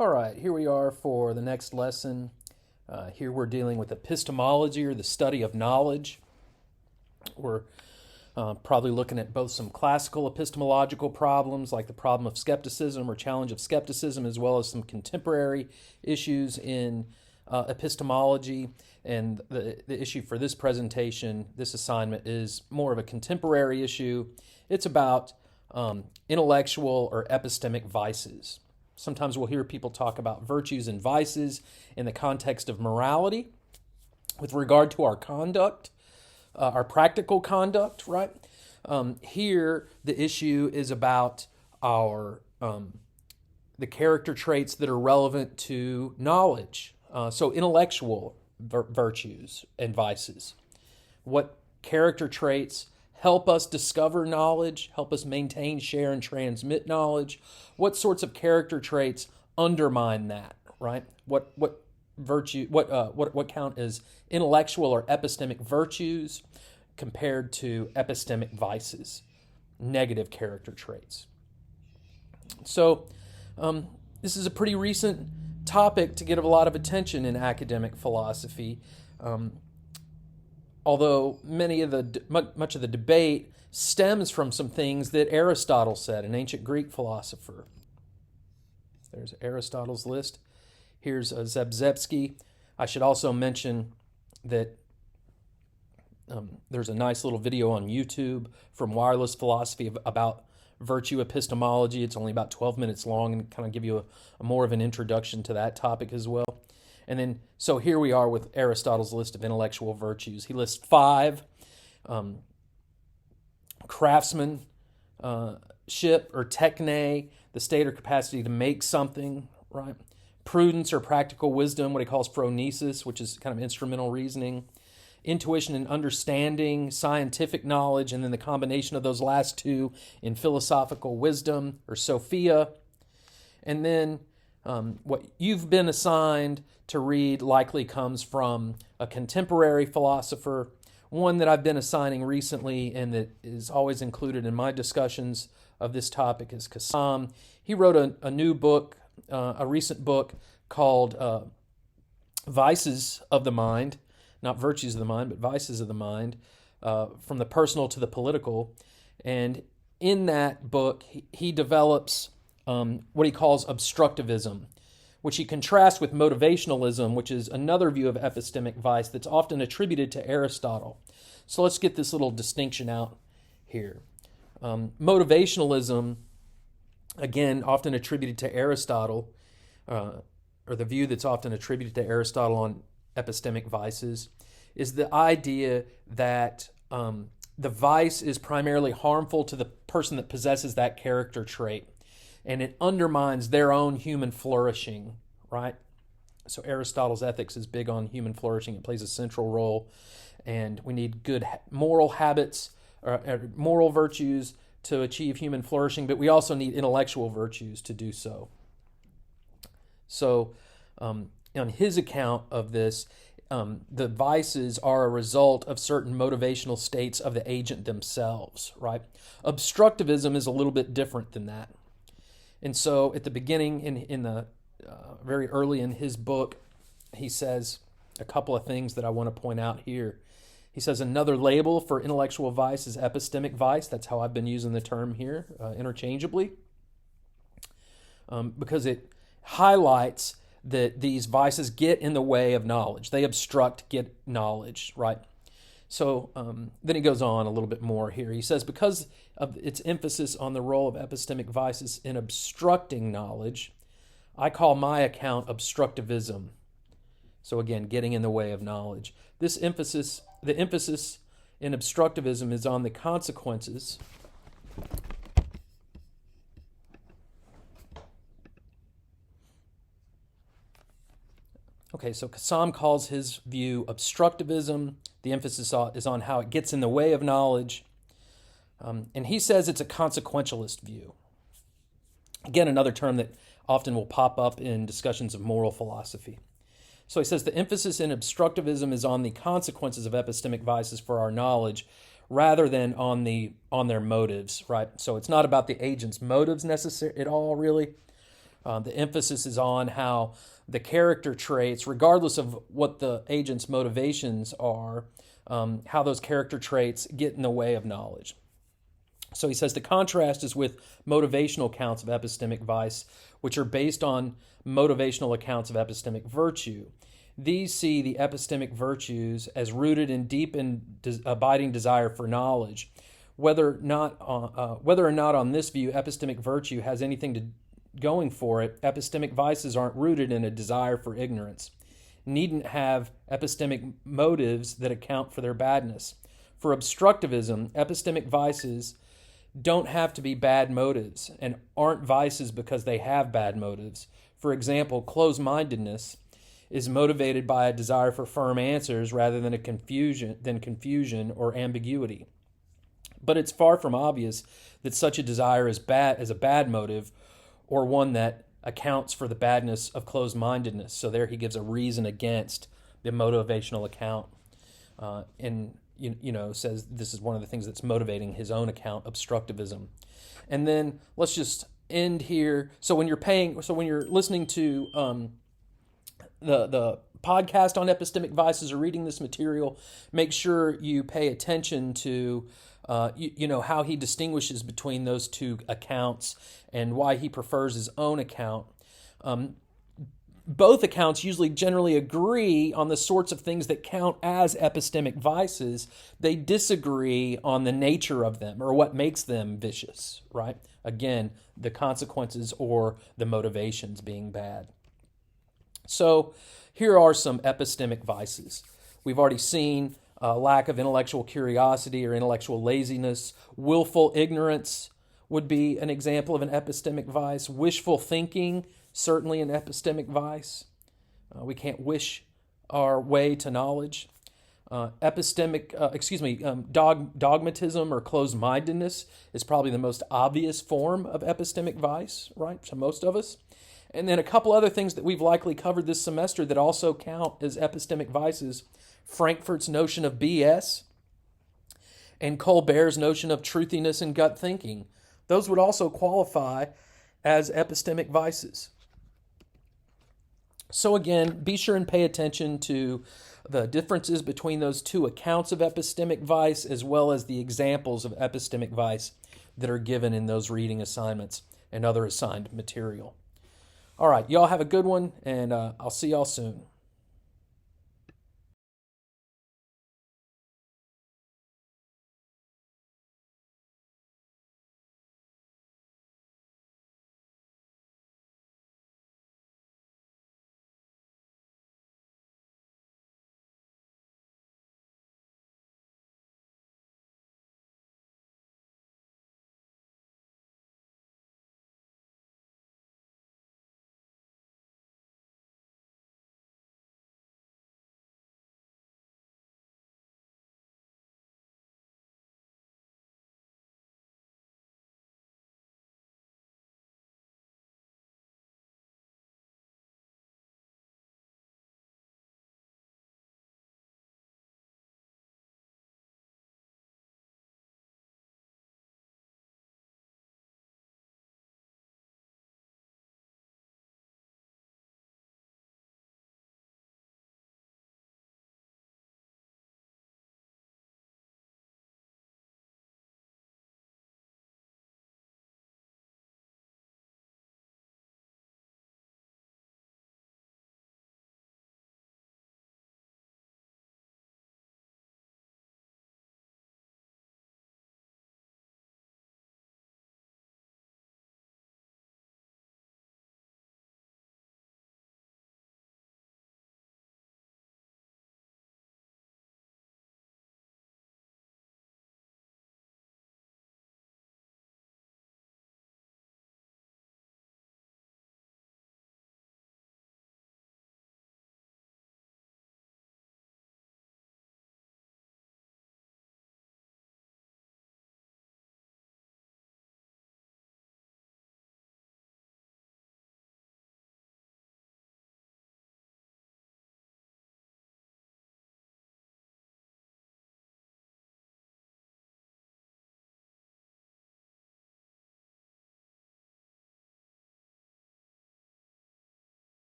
All right, here we are for the next lesson. Here we're dealing with epistemology, or the study of knowledge. We're probably looking at both some classical epistemological problems, like the problem of skepticism or challenge of skepticism, as well as some contemporary issues in epistemology. And the issue for this presentation, this assignment, is more of a contemporary issue. It's about intellectual or epistemic vices. Sometimes we'll hear people talk about virtues and vices in the context of morality with regard to our conduct, our practical conduct, right? Here, the issue is about our the character traits that are relevant to knowledge. So intellectual virtues and vices. What character traits help us discover knowledge, help us maintain, share, and transmit knowledge? What sorts of character traits undermine that, right? What count as intellectual or epistemic virtues compared to epistemic vices, negative character traits? So this is a pretty recent topic to get a lot of attention in academic philosophy. Although much of the debate stems from some things that Aristotle said, an ancient Greek philosopher. There's Aristotle's list. Here's Zebzebski. I should also mention that there's a nice little video on YouTube from Wireless Philosophy about virtue epistemology. It's only about 12 minutes long and kind of give you a more of an introduction to that topic as well. And then, so here we are with Aristotle's list of intellectual virtues. He lists 5: craftsmanship or techne, the state or capacity to make something, right? Prudence or practical wisdom, what he calls phronesis, which is kind of instrumental reasoning. Intuition and understanding, scientific knowledge, and then the combination of those last two in philosophical wisdom or Sophia. And then what you've been assigned to read likely comes from a contemporary philosopher. One that I've been assigning recently and that is always included in my discussions of this topic is Cassam. He wrote a new book, a recent book called Vices of the Mind, not Virtues of the Mind, but Vices of the Mind, from the personal to the political. And in that book, he develops what he calls obstructivism, which he contrasts with motivationalism, which is another view of epistemic vice that's often attributed to Aristotle. So let's get this little distinction out here. Motivationalism, again, often attributed to Aristotle, or the view that's often attributed to Aristotle on epistemic vices, is the idea that the vice is primarily harmful to the person that possesses that character trait, and it undermines their own human flourishing, right? So Aristotle's ethics is big on human flourishing. It plays a central role, and we need good moral habits, or moral virtues to achieve human flourishing, but we also need intellectual virtues to do so. So on his account of this, the vices are a result of certain motivational states of the agent themselves, right? Obstructivism is a little bit different than that. And so at the beginning, in the very early in his book, he says a couple of things that I want to point out here. He says another label for intellectual vice is epistemic vice. That's how I've been using the term here interchangeably, because it highlights that these vices get in the way of knowledge. They obstruct get knowledge, right? So then he goes on a little bit more here. He says, because of its emphasis on the role of epistemic vices in obstructing knowledge, I call my account obstructivism. So again, getting in the way of knowledge. The emphasis in obstructivism is on the consequences Okay, so Cassam calls his view obstructivism. The emphasis is on how it gets in the way of knowledge. And he says it's a consequentialist view. Again, another term that often will pop up in discussions of moral philosophy. So he says the emphasis in obstructivism is on the consequences of epistemic vices for our knowledge rather than on their motives, right? So it's not about the agent's motives necessarily at all, really, The emphasis is on how the character traits, regardless of what the agent's motivations are, how those character traits get in the way of knowledge. So he says the contrast is with motivational accounts of epistemic vice, which are based on motivational accounts of epistemic virtue. These see the epistemic virtues as rooted in deep and abiding desire for knowledge. Whether or not on this view epistemic virtue has anything going for it, epistemic vices aren't rooted in a desire for ignorance, needn't have epistemic motives that account for their badness. For obstructivism, epistemic vices don't have to be bad motives and aren't vices because they have bad motives. For example, closed-mindedness is motivated by a desire for firm answers rather than confusion or ambiguity. But it's far from obvious that such a desire is a bad motive or one that accounts for the badness of closed-mindedness. So there he gives a reason against the motivational account, and says this is one of the things that's motivating his own account, obstructivism. And then let's just end here. So when you're listening to the podcast on epistemic vices or reading this material, make sure you pay attention to how he distinguishes between those two accounts and why he prefers his own account. Both accounts usually generally agree on the sorts of things that count as epistemic vices. They disagree on the nature of them or what makes them vicious, right? Again, the consequences or the motivations being bad. So here are some epistemic vices. We've already seen lack of intellectual curiosity or intellectual laziness. Willful ignorance would be an example of an epistemic vice. Wishful thinking, certainly an epistemic vice. We can't wish our way to knowledge. Dogmatism or closed-mindedness is probably the most obvious form of epistemic vice, right, to most of us. And then a couple other things that we've likely covered this semester that also count as epistemic vices: Frankfurt's notion of BS and Colbert's notion of truthiness and gut thinking. Those would also qualify as epistemic vices. So again, be sure and pay attention to the differences between those two accounts of epistemic vice as well as the examples of epistemic vice that are given in those reading assignments and other assigned material. All right, y'all have a good one, and I'll see y'all soon.